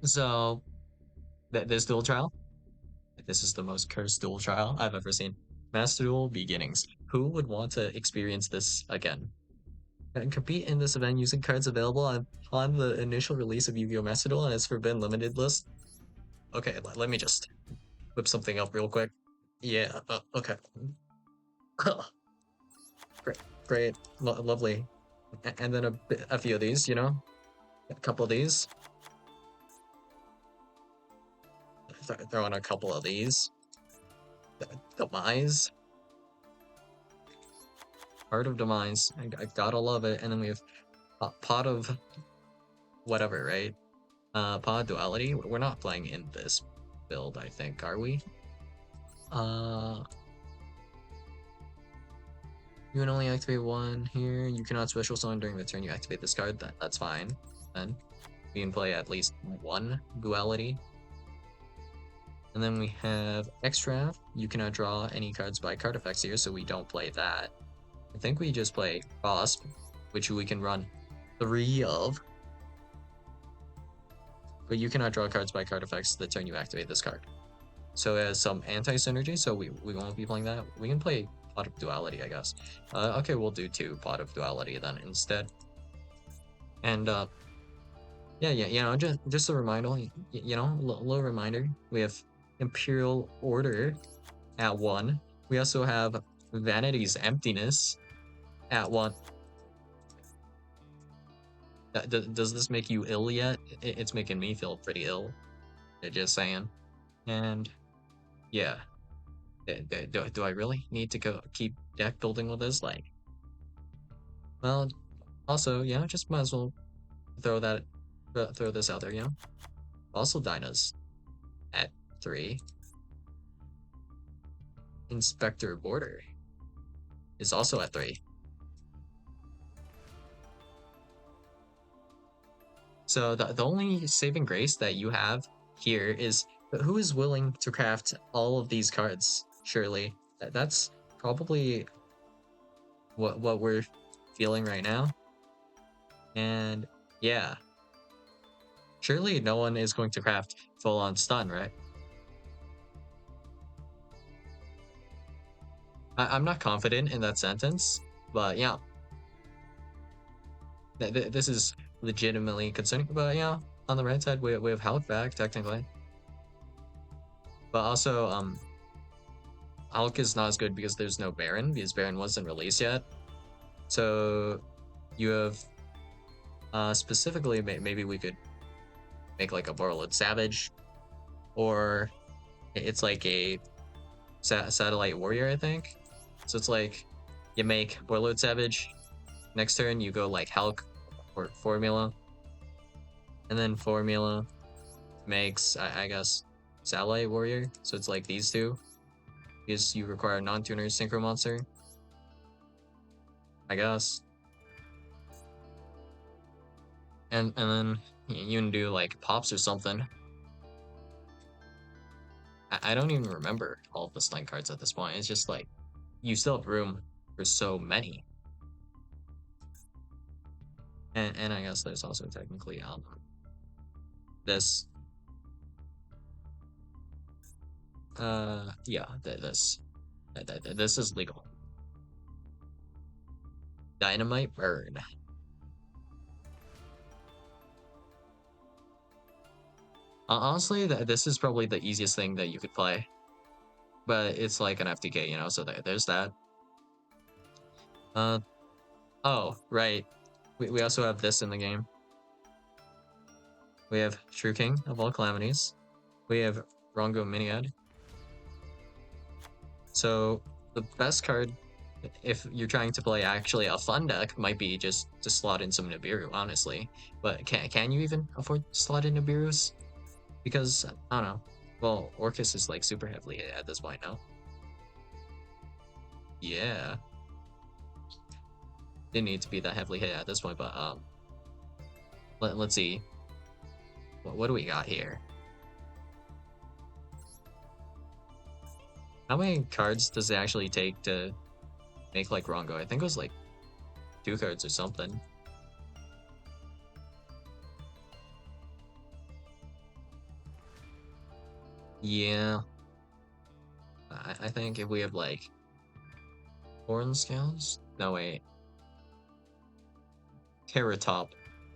So this duel trial, this is the most cursed duel trial I've ever seen. Master Duel Beginnings. Who would want to experience this again? And compete in this event using cards available on the initial release of Yu-Gi-Oh! Master Duel and its Forbidden Limited list. Okay, let me just whip something up real quick. Yeah, okay. Great, great, lovely. And then a few of these, you know? A couple of these. Throw in a couple of these. Demise. Heart of Demise. I gotta love it. And then we have Pot of whatever, right? Pod Duality. We're not playing in this build, I think, are we? You can only activate one here. You cannot special summon during the turn you activate this card. That's fine. Then we can play at least one Duality. And then we have Extra. You cannot draw any cards by card effects here, so we don't play that. I think we just play Wasp, which we can run 3 of. But you cannot draw cards by card effects the turn you activate this card. So it has some anti-synergy, so we won't be playing that. We can play Pot of Duality, I guess. Okay, we'll do 2 Pot of Duality then instead. And yeah, you know, just a reminder, you know, little reminder. We have Imperial Order at 1. We also have Vanity's Emptiness at 1. Does this make you ill yet? It's making me feel pretty ill. Just saying. And yeah, do I really need to keep deck building with this? Like, well, also, yeah, just might as well throw this out there, you know. Also, Dyna's at 3. Inspector Border is also at 3. So the only saving grace that you have here is who is willing to craft all of these cards. Surely that's probably what we're feeling right now. And yeah, surely no one is going to craft full on stun, right? I'm not confident in that sentence, but yeah, this is legitimately concerning. But yeah, on the right side, we have Hulk back technically, but also Hulk is not as good because there's no Baron, because Baron wasn't released yet. So you have specifically maybe we could make like a Warlord Savage, or it's like a Satellite Warrior, I think. So it's like you make Warlord Savage, next turn you go like Hulk or Formula, and then Formula makes I guess Satellite Warrior. So it's like these two, because you require a non-tuner Synchro Monster, I guess. And then you can do like Pops or something. I don't even remember all of the Slime cards at this point. It's just like you still have room for so many. And I guess there's also technically this yeah, this is legal. Dynamite Burn. Honestly, this is probably the easiest thing that you could play, but it's like an FTK, you know. So there's that. Oh right, we also have this in the game. We have True King of all calamities. We have Rongo Miniad. So the best card, if you're trying to play actually a fun deck, might be just to slot in some Nibiru, honestly. But can you even afford to slot in Nibirus? Because I don't know. Well, Orcus is like super heavily hit at this point now. Yeah, didn't need to be that heavily hit at this point, but let's see. What do we got here? How many cards does it actually take to make like Rongo? I think it was like 2 cards or something. Yeah. I think if we have like horn scales. No wait. Terra Top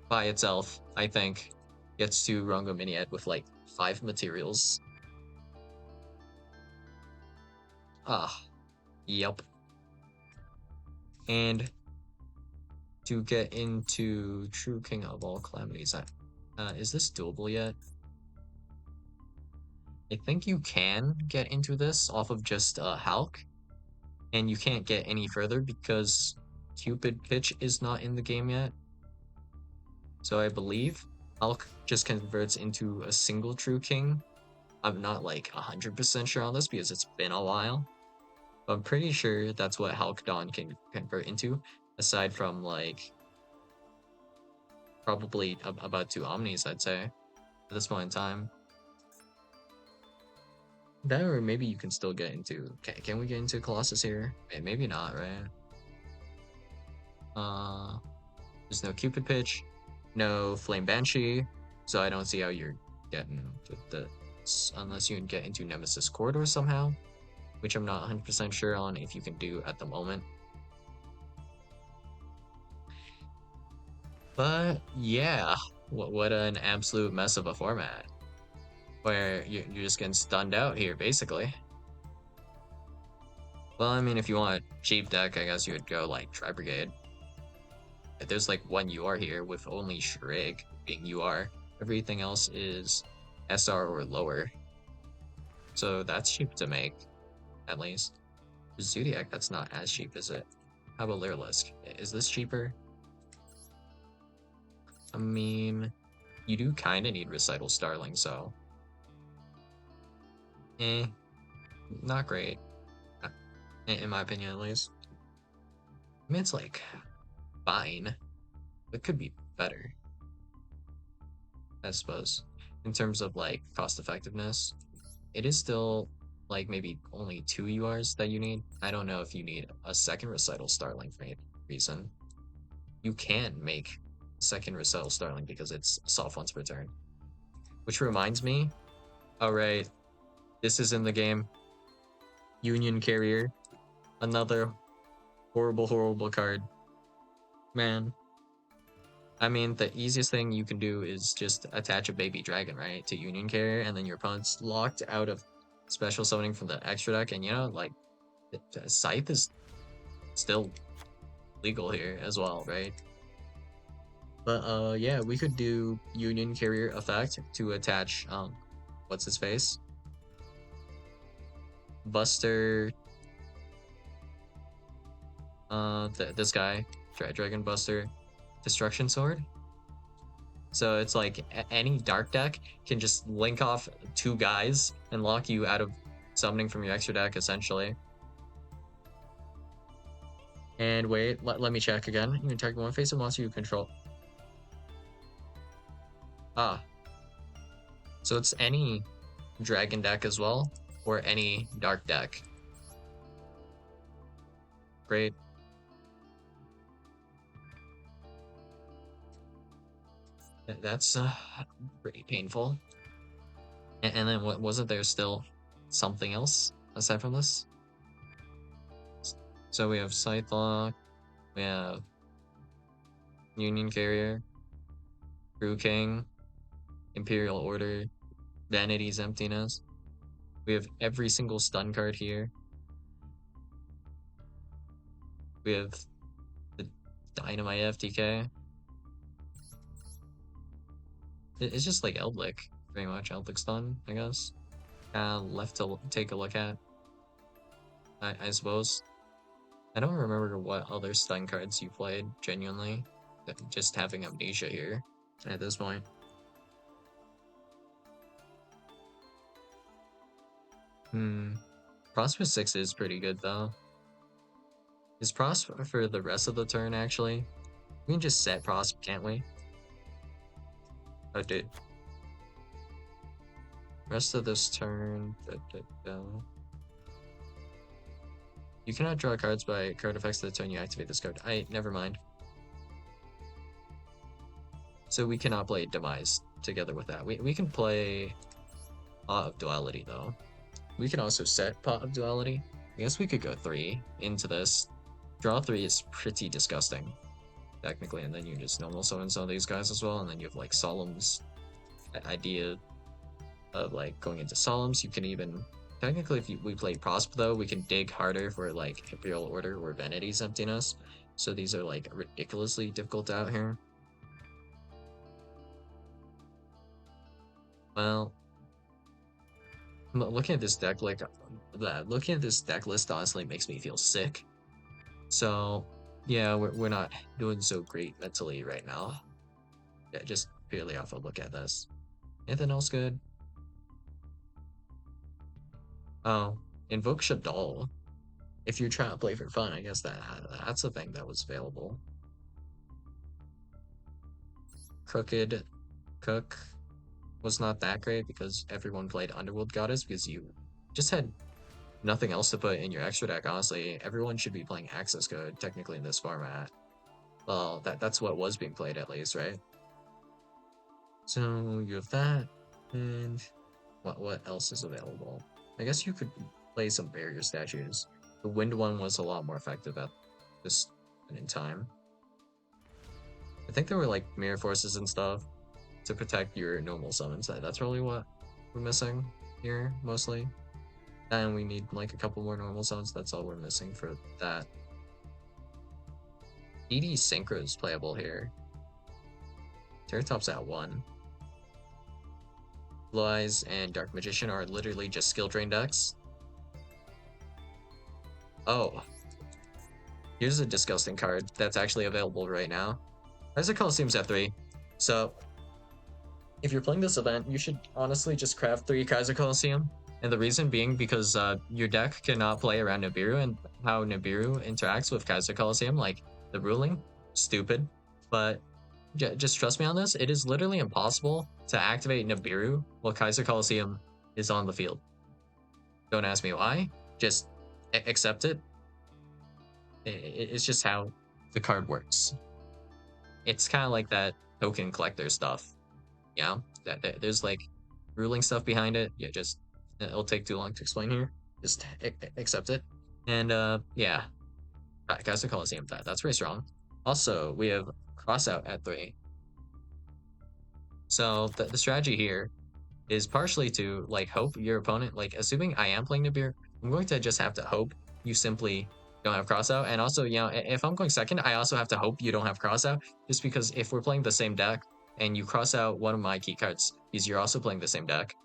by itself, I think, gets to Rongo Mini Ed with like 5 materials. Ah, yep. And to get into True King of All Calamities, is this doable yet? I think you can get into this off of just Hulk, and you can't get any further because Cupid Pitch is not in the game yet. So I believe Hulk just converts into a single True King. I'm not like 100% sure on this because it's been a while. But I'm pretty sure that's what Hulk Dawn can convert into, aside from like probably about 2 Omnis, I'd say, at this point in time. That or maybe you can still get into. Can we get into Colossus here? Maybe not, right? There's no Cupid Pitch, no Flame Banshee, so I don't see how you're getting with the unless you can get into Nemesis Corridor somehow, which I'm not 100% sure on if you can do at the moment. But yeah, what an absolute mess of a format where you're just getting stunned out here, basically. Well, I mean, if you want a cheap deck, I guess you would go like Tri Brigade. There's like one UR here with only Shrig being UR. Everything else is SR or lower. So that's cheap to make, at least. Zodiac, that's not as cheap, is it? How about Lyrilisk? Is this cheaper? I mean, you do kind of need Recital Starling, so... not great. In my opinion, at least. I mean, it's like, fine. It could be better, I suppose. In terms of like cost effectiveness, it is still like maybe only 2 URs that you need. I don't know if you need a second Recital Starling for any reason. You can make a second Recital Starling because it's soft once per turn. Which reminds me, alright, this is in the game. Union Carrier. Another horrible card. Man. I mean, the easiest thing you can do is just attach a baby dragon, right, to Union Carrier, and then your opponent's locked out of special summoning from the extra deck, and you know, like, Scythe is still legal here as well, right? But yeah, we could do Union Carrier effect to attach what's his face? Buster this guy, Dragon Buster, Destruction Sword. So it's like any dark deck can just link off 2 guys and lock you out of summoning from your extra deck, essentially. And wait, let me check again. You can target one face of monster you control. Ah. So it's any dragon deck as well, or any dark deck. Great. That's pretty painful. And then wasn't there still something else aside from this? So we have Scythe, we have Union Carrier, True King, Imperial Order, Vanity's Emptiness. We have every single stun card here. We have the Dynamite FTK. It's just like Eldlik, pretty much. Eldlik stun, I guess. Left to take a look at, I suppose. I don't remember what other stun cards you played, genuinely. Just having amnesia here at this point. Prosper 6 is pretty good, though. Is Prosper for the rest of the turn, actually? We can just set Prosper, can't we? Oh, dude. Rest of this turn... You cannot draw cards by card effects the turn you activate this card. Never mind. So we cannot play Demise together with that. We can play Pot of Duality though. We can also set Pot of Duality. I guess we could go 3 into this. Draw 3 is pretty disgusting, technically, and then you just normal summon some of these guys as well, and then you have like Solemn's idea of like going into Solemns. You can even technically, if we play Prosp though, we can dig harder for like Imperial Order or Vanity's Emptiness. So these are like ridiculously difficult out here. Well, looking at this deck, like looking at this deck list honestly makes me feel sick. So yeah, we're not doing so great mentally right now. Yeah, just purely off a look at this. Anything else good? Oh, Invoke Shaddoll. If you're trying to play for fun, I guess that's a thing that was available. Crooked Cook was not that great because everyone played Underworld Goddess because you just had nothing else to put in your extra deck. Honestly, everyone should be playing Access Code technically in this format. Well, that's what was being played at least, right? So you have that, and what else is available? I guess you could play some barrier statues. The wind one was a lot more effective at this point in time. I think there were like mirror forces and stuff to protect your normal summons. That's really what we're missing here mostly. And we need like a couple more normal summons. That's all we're missing for that. ED Synchro is playable here. Terratop's at 1. Blue Eyes and Dark Magician are literally just skill drain decks. Oh, here's a disgusting card that's actually available right now. Kaiser Coliseum's at 3. So if you're playing this event, you should honestly just craft 3 Kaiser Coliseum. And the reason being because your deck cannot play around Nibiru, and how Nibiru interacts with Kaiser Coliseum, like the ruling, stupid. But just trust me on this, it is literally impossible to activate Nibiru while Kaiser Coliseum is on the field. Don't ask me why, just accept it. It's just how the card works. It's kind of like that token collector stuff, you know? There's like ruling stuff behind it. Yeah, just it'll take too long to explain here. Just accept it. And yeah, Kaiser Coliseum, that's very strong. Also, we have Crossout at 3. So the strategy here is partially to like hope your opponent, like assuming I am playing Nibiru, I'm going to just have to hope you simply don't have crossout. And also, you know, if I'm going second, I also have to hope you don't have crossout, just because if we're playing the same deck and you cross out one of my key cards, because you're also playing the same deck,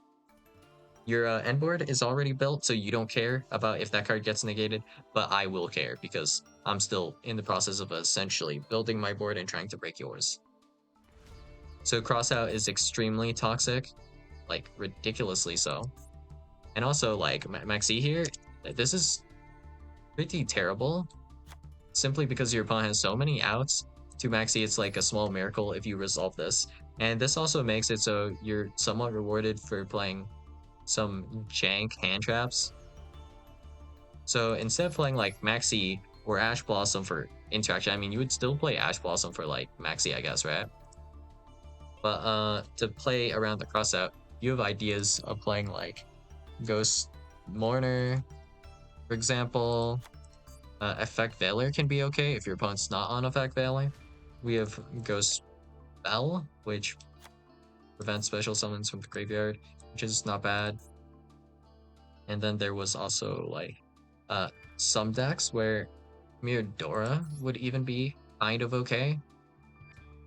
your end board is already built, so you don't care about if that card gets negated, but I will care because I'm still in the process of essentially building my board and trying to break yours. So crossout is extremely toxic, like ridiculously so. And also, like, Maxi here, this is pretty terrible, simply because your opponent has so many outs. To Maxi, it's like a small miracle if you resolve this. And this also makes it so you're somewhat rewarded for playing some jank hand traps. So instead of playing like Maxi or Ash Blossom for interaction, I mean, you would still play Ash Blossom for like Maxi, I guess, right? But to play around the crossout, you have ideas of playing like Ghost Mourner, for example. Effect Veiler can be okay if your opponent's not on Effect Veiler. We have Ghost Bell, which prevents special summons from the graveyard, which is not bad. And then there was also like some decks where Miradora would even be kind of okay.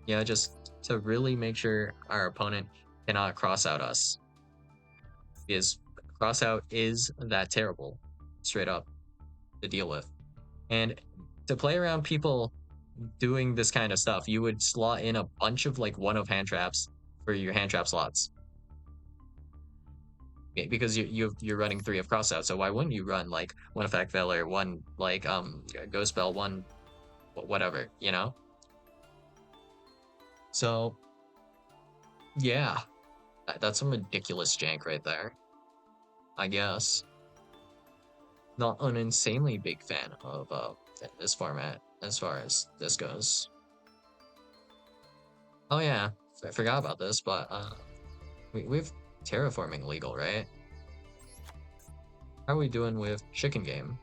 Yeah, just to really make sure our opponent cannot cross out us. Because cross out is that terrible, straight up, to deal with. And to play around people doing this kind of stuff, you would slot in a bunch of like one of hand traps for your hand trap slots. Because you're running 3 of crossout, so why wouldn't you run like one effect Veiler, one like Ghost Spell, one whatever, you know? So yeah, that's some ridiculous jank right there, I guess. Not an insanely big fan of this format as far as this goes. Oh yeah, I forgot about this, but we've terraforming legal, right? How are we doing with chicken game?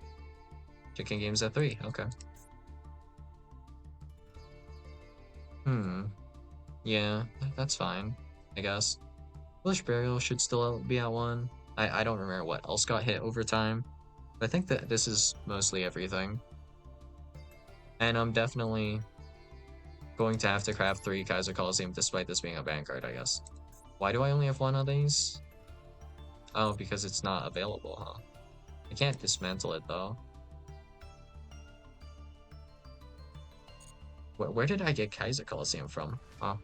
Chicken game's at 3, okay. Yeah, that's fine, I guess. Bush Burial should still be at 1. I don't remember what else got hit over time. But I think that this is mostly everything. And I'm definitely going to have to craft 3 Kaiser Coliseum despite this being a ban card, I guess. Why do I only have 1 of these? Oh, because it's not available, huh? I can't dismantle it, though. Where did I get Kaiser Coliseum from? Huh.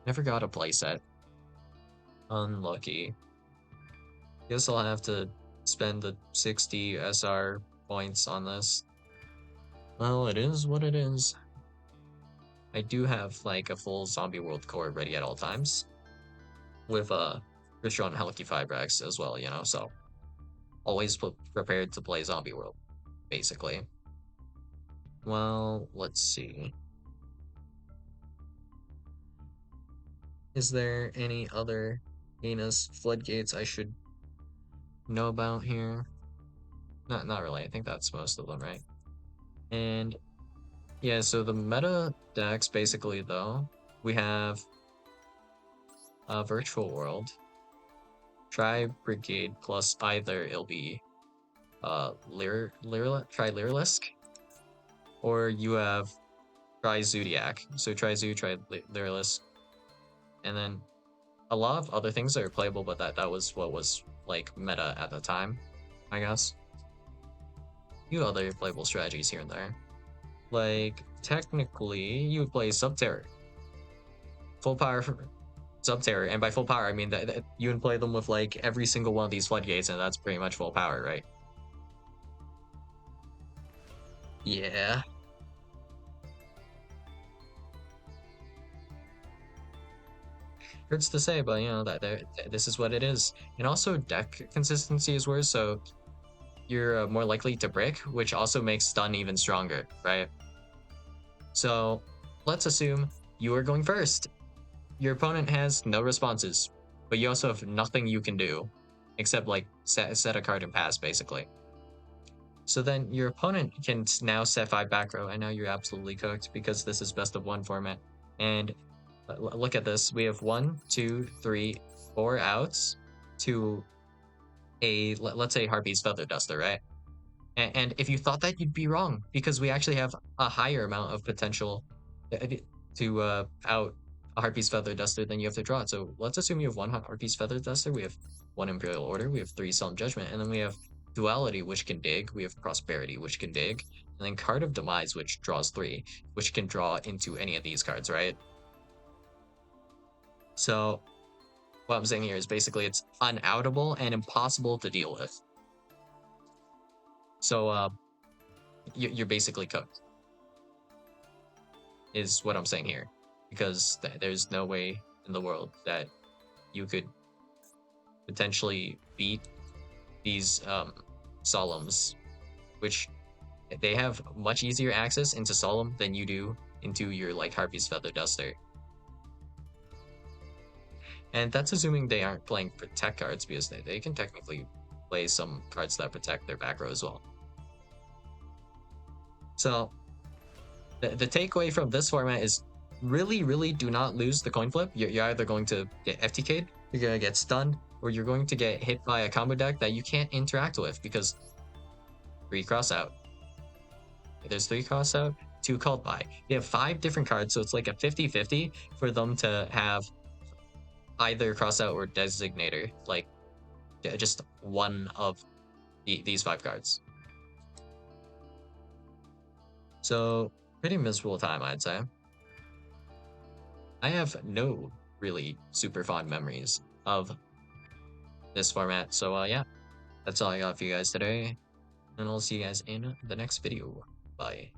Never got a playset. Unlucky. Guess I'll have to spend the 60 SR points on this. Well, it is what it is. I do have like a full Zombie World core ready at all times. With Ritual and Healthy Fibrax as well, you know, so always prepared to play Zombie World, basically. Well, let's see. Is there any other heinous floodgates I should know about here? Not really. I think that's most of them, right? And yeah, so the meta decks basically though, we have a Virtual World, Tri Brigade plus either it'll be Tri-Lyrilisk, or you have Tri Zodiac. So Tri Zoo, Tri Lyrilisk, and then a lot of other things that are playable, but that was what was like meta at the time, I guess. A few other playable strategies here and there. Like technically, you would play Subterror, full power Subterror, and by full power I mean that you would play them with like every single one of these floodgates, and that's pretty much full power, right? Yeah. Hurts to say, but you know that this is what it is. And also deck consistency is worse, so you're more likely to brick, which also makes stun even stronger, right? So let's assume you are going first. Your opponent has no responses, but you also have nothing you can do except like set a card and pass, basically. So then your opponent can now set 5 back row, and now you're absolutely cooked because this is best of 1 format. And look at this. We have 1, 2, 3, 4 outs to a, let's say, Harpy's Feather Duster, right? And if you thought that, you'd be wrong, because we actually have a higher amount of potential to out a Harpy's Feather Duster than you have to draw it. So let's assume you have 1 Harpy's Feather Duster, we have 1 Imperial Order, we have 3 Solemn Judgment, and then we have Duality, which can dig, we have Prosperity, which can dig, and then Card of Demise, which draws 3, which can draw into any of these cards, right? So what I'm saying here is basically it's unoutable and impossible to deal with. So you're basically cooked, is what I'm saying here, because there's no way in the world that you could potentially beat these Solemns, which they have much easier access into Solemn than you do into your like Harpy's Feather Duster. And that's assuming they aren't playing protect cards, because they can technically play some cards that protect their back row as well. So the takeaway from this format is really do not lose the coin flip. You're either going to get FTK'd, you're going to get stunned, or you're going to get hit by a combo deck that you can't interact with, because 3 cross out. There's 3 cross out, 2 called by. They have 5 different cards, so it's like a 50-50 for them to have either cross out or designator, like just one of these 5 cards. So pretty miserable time, I'd say. I have no really super fond memories of this format, so yeah, that's all I got for you guys today, and I'll see you guys in the next video. Bye.